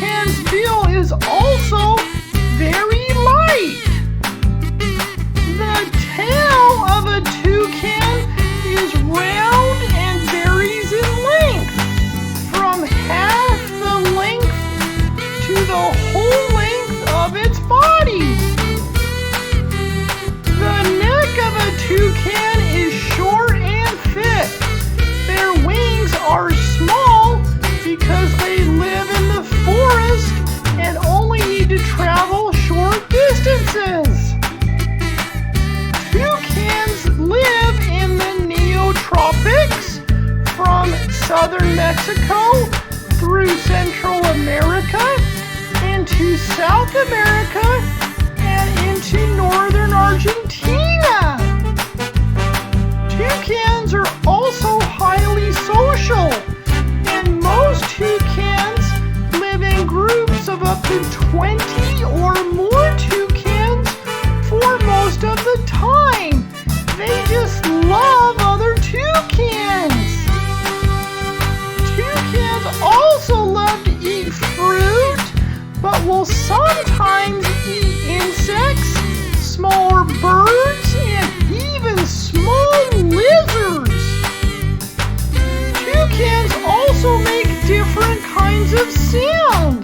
toucan's bill is also very light. The tail of a toucan is round and varies in length, from half the length to the whole length of its body. The neck of a toucan is short and thick. Their wings are small because they live in the forest and only need to travel short distances. Toucans live in the Neotropics from southern Mexico through Central America into South America and into northern Argentina. Toucans are also highly social, and most toucans live in groups of up to 20 or more toucans for most of the time. They just love other toucans. Toucans also love to eat fruit, but will sometimes eat insects, smaller birds, and even small lizards. Toucans also make different kinds of sounds.